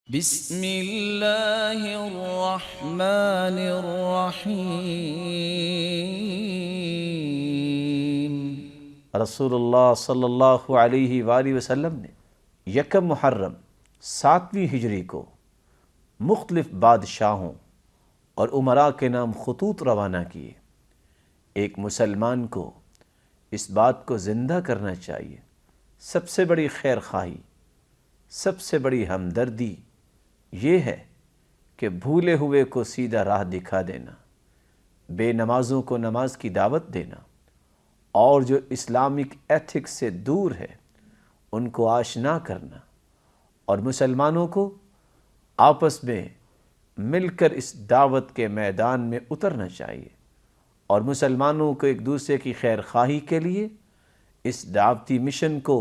بسم اللہ الرحمن الرحیم۔ رسول اللہ صلی اللہ علیہ وآلہ وسلم نے یکم محرم 7ویں ہجری کو مختلف بادشاہوں اور امراء کے نام خطوط روانہ کیے۔ ایک مسلمان کو اس بات کو زندہ کرنا چاہیے، سب سے بڑی خیر خواہی، سب سے بڑی ہمدردی یہ ہے کہ بھولے ہوئے کو سیدھا راہ دکھا دینا، بے نمازوں کو نماز کی دعوت دینا، اور جو اسلامک ایتھکس سے دور ہے ان کو آشنا کرنا، اور مسلمانوں کو آپس میں مل کر اس دعوت کے میدان میں اترنا چاہیے، اور مسلمانوں کو ایک دوسرے کی خیر خواہی کے لیے اس دعوتی مشن کو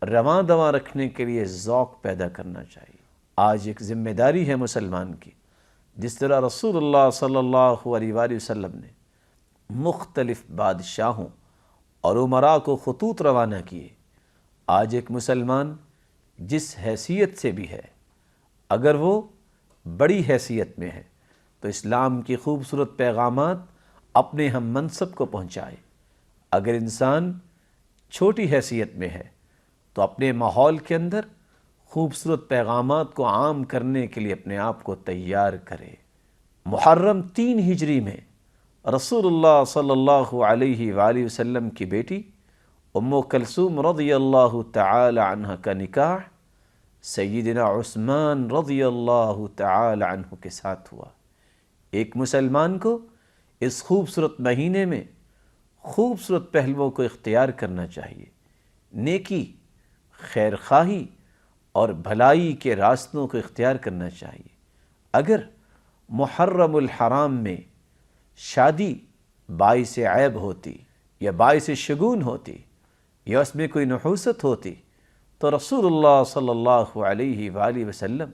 رواں دواں رکھنے کے لیے ذوق پیدا کرنا چاہیے۔ آج ایک ذمہ داری ہے مسلمان کی، جس طرح رسول اللہ صلی اللہ علیہ وآلہ وسلم نے مختلف بادشاہوں اور امراء کو خطوط روانہ کیے، آج ایک مسلمان جس حیثیت سے بھی ہے، اگر وہ بڑی حیثیت میں ہے تو اسلام کی خوبصورت پیغامات اپنے ہم منصب کو پہنچائے، اگر انسان چھوٹی حیثیت میں ہے تو اپنے ماحول کے اندر خوبصورت پیغامات کو عام کرنے کے لیے اپنے آپ کو تیار کرے۔ محرم 3 ہجری میں رسول اللہ صلی اللہ علیہ وآلہ وسلم کی بیٹی ام کلثوم رضی اللہ تعالی عنہ کا نکاح سیدنا عثمان رضی اللہ تعالی عنہ کے ساتھ ہوا۔ ایک مسلمان کو اس خوبصورت مہینے میں خوبصورت پہلوؤں کو اختیار کرنا چاہیے، نیکی، خیر خواہی اور بھلائی کے راستوں کو اختیار کرنا چاہیے۔ اگر محرم الحرام میں شادی باعث عیب ہوتی یا باعث شگون ہوتی یا اس میں کوئی نحوست ہوتی تو رسول اللہ صلی اللہ علیہ وآلہ وسلم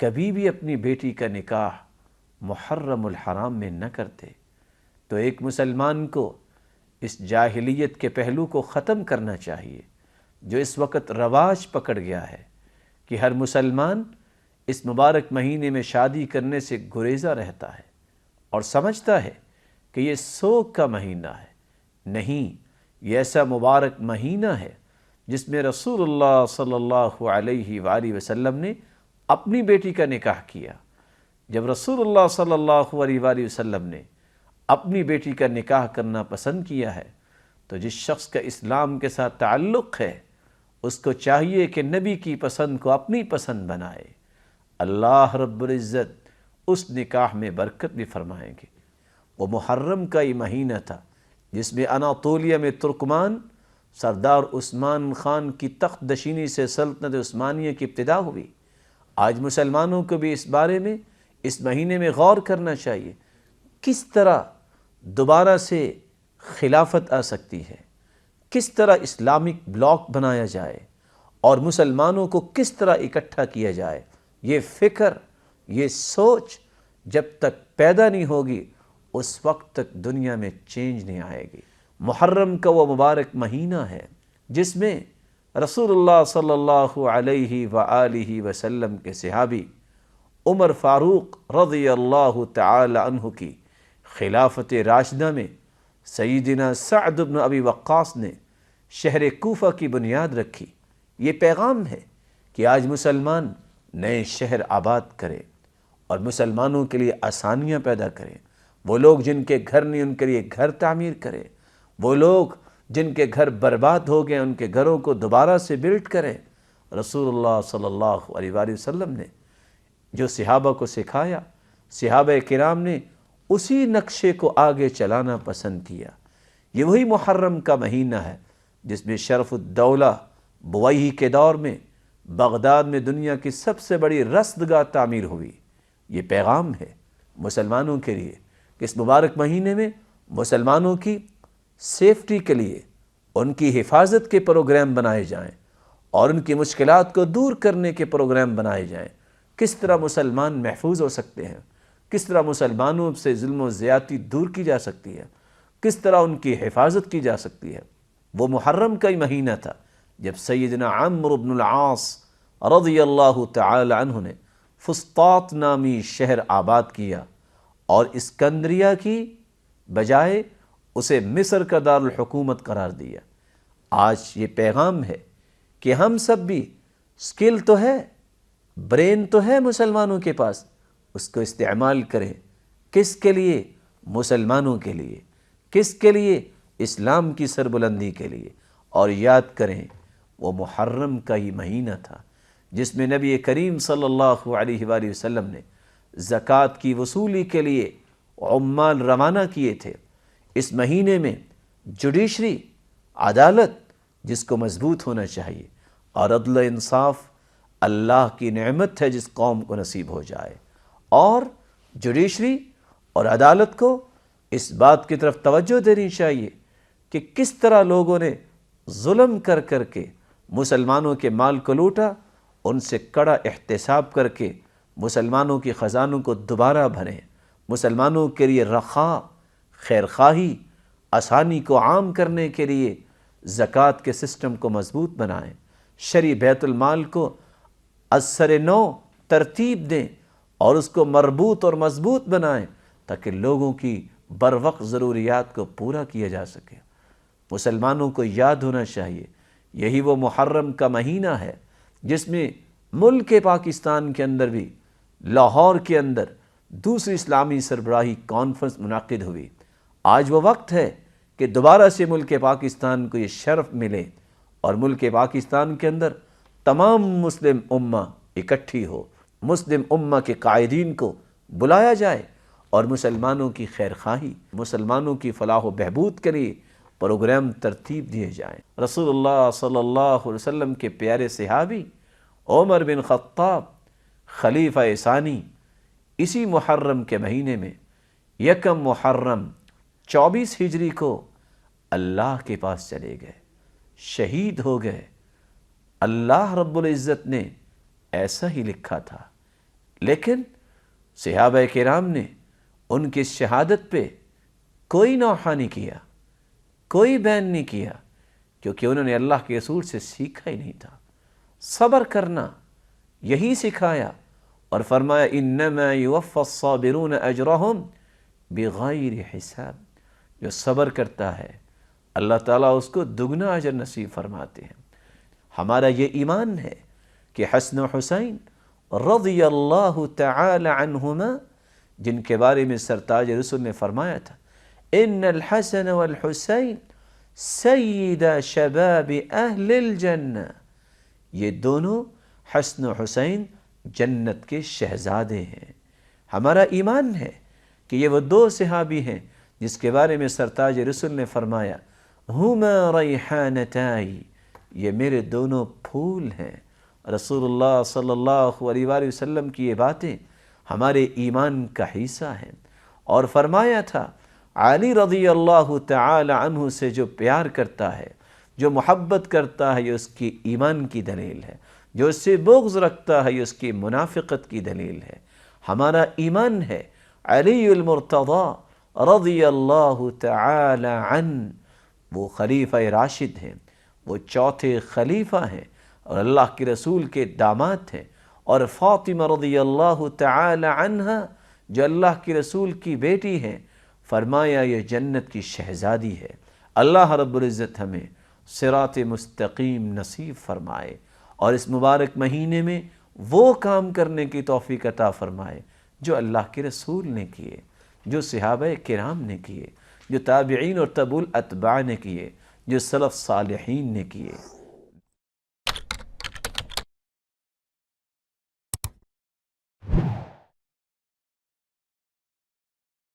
کبھی بھی اپنی بیٹی کا نکاح محرم الحرام میں نہ کرتے۔ تو ایک مسلمان کو اس جاہلیت کے پہلو کو ختم کرنا چاہیے جو اس وقت رواج پکڑ گیا ہے کہ ہر مسلمان اس مبارک مہینے میں شادی کرنے سے گریزہ رہتا ہے اور سمجھتا ہے کہ یہ سوگ کا مہینہ ہے۔ نہیں، یہ ایسا مبارک مہینہ ہے جس میں رسول اللہ صلی اللہ علیہ وآلہ وسلم نے اپنی بیٹی کا نکاح کیا۔ جب رسول اللہ صلی اللہ علیہ وآلہ وسلم نے اپنی بیٹی کا نکاح کرنا پسند کیا ہے تو جس شخص کا اسلام کے ساتھ تعلق ہے اس کو چاہیے کہ نبی کی پسند کو اپنی پسند بنائے۔ اللہ رب العزت اس نکاح میں برکت بھی فرمائیں گے۔ وہ محرم کا ہی مہینہ تھا جس میں اناطولیہ میں ترکمان سردار عثمان خان کی تخت نشینی سے سلطنت عثمانیہ کی ابتدا ہوئی۔ آج مسلمانوں کو بھی اس بارے میں اس مہینے میں غور کرنا چاہیے، کس طرح دوبارہ سے خلافت آ سکتی ہے، کس طرح اسلامک بلاک بنایا جائے اور مسلمانوں کو کس طرح اکٹھا کیا جائے۔ یہ فکر، یہ سوچ جب تک پیدا نہیں ہوگی اس وقت تک دنیا میں چینج نہیں آئے گی۔ محرم کا وہ مبارک مہینہ ہے جس میں رسول اللہ صلی اللہ علیہ وآلہ وسلم کے صحابی عمر فاروق رضی اللہ تعالی عنہ کی خلافت راشدہ میں سیدنا سعد بن ابی وقاص نے شہر کوفہ کی بنیاد رکھی۔ یہ پیغام ہے کہ آج مسلمان نئے شہر آباد کرے اور مسلمانوں کے لیے آسانیاں پیدا کریں۔ وہ لوگ جن کے گھر نہیں ان کے لیے گھر تعمیر کرے، وہ لوگ جن کے گھر برباد ہو گئے ان کے گھروں کو دوبارہ سے بلڈ کریں۔ رسول اللہ صلی اللہ علیہ وآلہ وسلم نے جو صحابہ کو سکھایا، صحابہ کرام نے اسی نقشے کو آگے چلانا پسند کیا۔ یہ وہی محرم کا مہینہ ہے جس میں شرف الدولہ بویہی کے دور میں بغداد میں دنیا کی سب سے بڑی رصدگاہ تعمیر ہوئی۔ یہ پیغام ہے مسلمانوں کے لیے کہ اس مبارک مہینے میں مسلمانوں کی سیفٹی کے لیے ان کی حفاظت کے پروگرام بنائے جائیں اور ان کی مشکلات کو دور کرنے کے پروگرام بنائے جائیں۔ کس طرح مسلمان محفوظ ہو سکتے ہیں، کس طرح مسلمانوں سے ظلم و زیادتی دور کی جا سکتی ہے، کس طرح ان کی حفاظت کی جا سکتی ہے۔ وہ محرم کا ہی مہینہ تھا جب سیدنا عمرو بن العاص رضی اللہ تعالی عنہ نے فسطاط نامی شہر آباد کیا اور اسکندریہ کی بجائے اسے مصر کا دارالحکومت قرار دیا۔ آج یہ پیغام ہے کہ ہم سب بھی سکل تو ہے، برین تو ہے مسلمانوں کے پاس، اس کو استعمال کریں۔ کس کے لیے؟ مسلمانوں کے لیے۔ کس کے لیے؟ اسلام کی سربلندی کے لیے۔ اور یاد کریں وہ محرم کا ہی مہینہ تھا جس میں نبی کریم صلی اللہ علیہ وآلہ وسلم نے زکوٰۃ کی وصولی کے لیے عمال روانہ کیے تھے۔ اس مہینے میں جوڈیشری، عدالت جس کو مضبوط ہونا چاہیے، اور عدل و انصاف اللہ کی نعمت ہے جس قوم کو نصیب ہو جائے۔ اور جوڈیشری اور عدالت کو اس بات کی طرف توجہ دینی چاہیے کہ کس طرح لوگوں نے ظلم کر کر کے مسلمانوں کے مال کو لوٹا، ان سے کڑا احتساب کر کے مسلمانوں کی خزانوں کو دوبارہ بھریں، مسلمانوں کے لیے رخا، خیرخواہی، آسانی کو عام کرنے کے لیے زکوٰۃ کے سسٹم کو مضبوط بنائیں، شرعی بیت المال کو از سر نو ترتیب دیں اور اس کو مربوط اور مضبوط بنائیں تاکہ لوگوں کی بروقت ضروریات کو پورا کیا جا سکے۔ مسلمانوں کو یاد ہونا چاہیے یہی وہ محرم کا مہینہ ہے جس میں ملک پاکستان کے اندر بھی لاہور کے اندر دوسری اسلامی سربراہی کانفرنس منعقد ہوئی۔ آج وہ وقت ہے کہ دوبارہ سے ملک پاکستان کو یہ شرف ملے اور ملک پاکستان کے اندر تمام مسلم امہ اکٹھی ہو، مسلم امہ کے قائدین کو بلایا جائے اور مسلمانوں کی خیرخواہی، مسلمانوں کی فلاح و بہبود کے لیے پروگرام ترتیب دیے جائیں۔ رسول اللہ صلی اللہ علیہ وسلم کے پیارے صحابی عمر بن خطاب خلیفہ ثانی اسی محرم کے مہینے میں یکم محرم 24 ہجری کو اللہ کے پاس چلے گئے، شہید ہو گئے۔ اللہ رب العزت نے ایسا ہی لکھا تھا، لیکن صحابہ کرام نے ان کی شہادت پہ کوئی نوحہ نہیں کیا، کوئی بین نہیں کیا، کیونکہ انہوں نے اللہ کے رسول سے سیکھا ہی نہیں تھا۔ صبر کرنا یہی سکھایا اور فرمایا انما یوفی الصابرون اجرہم بغیر حساب، جو صبر کرتا ہے اللہ تعالیٰ اس کو دگنا اجر نصیب فرماتے ہیں۔ ہمارا یہ ایمان ہے کہ حسن و حسین رضی اللہ تعالی عنہما، جن کے بارے میں سرتاج رسول نے فرمایا تھا ان الحسن والحسین سید شباب اہل الجنہ، یہ دونوں حسن و حسین جنت کے شہزادے ہیں۔ ہمارا ایمان ہے کہ یہ وہ دو صحابی ہیں جس کے بارے میں سرتاج رسول نے فرمایا ہما ریحانتائی، یہ میرے دونوں پھول ہیں۔ رسول اللہ صلی اللہ علیہ وآلہ وسلم کی یہ باتیں ہمارے ایمان کا حصہ ہیں۔ اور فرمایا تھا علی رضی اللہ تعالی عنہ سے جو پیار کرتا ہے، جو محبت کرتا ہے، یہ اس کی ایمان کی دلیل ہے، جو اس سے بغض رکھتا ہے یہ اس کی منافقت کی دلیل ہے۔ ہمارا ایمان ہے علی المرتضی رضی اللہ تعالی عنہ وہ خلیفہ راشد ہیں، وہ چوتھے خلیفہ ہیں اور اللہ کے رسول کے داماد ہیں، اور فاطمہ رضی اللہ تعالی عنہ جو اللہ کے رسول کی بیٹی ہیں، فرمایا یہ جنت کی شہزادی ہے۔ اللہ رب العزت ہمیں صراط مستقیم نصیب فرمائے اور اس مبارک مہینے میں وہ کام کرنے کی توفیق عطا فرمائے جو اللہ کے رسول نے کیے، جو صحابہ کرام نے کیے، جو تابعین اور تبع الاتباع نے کیے، جو سلف صالحین نے کیے۔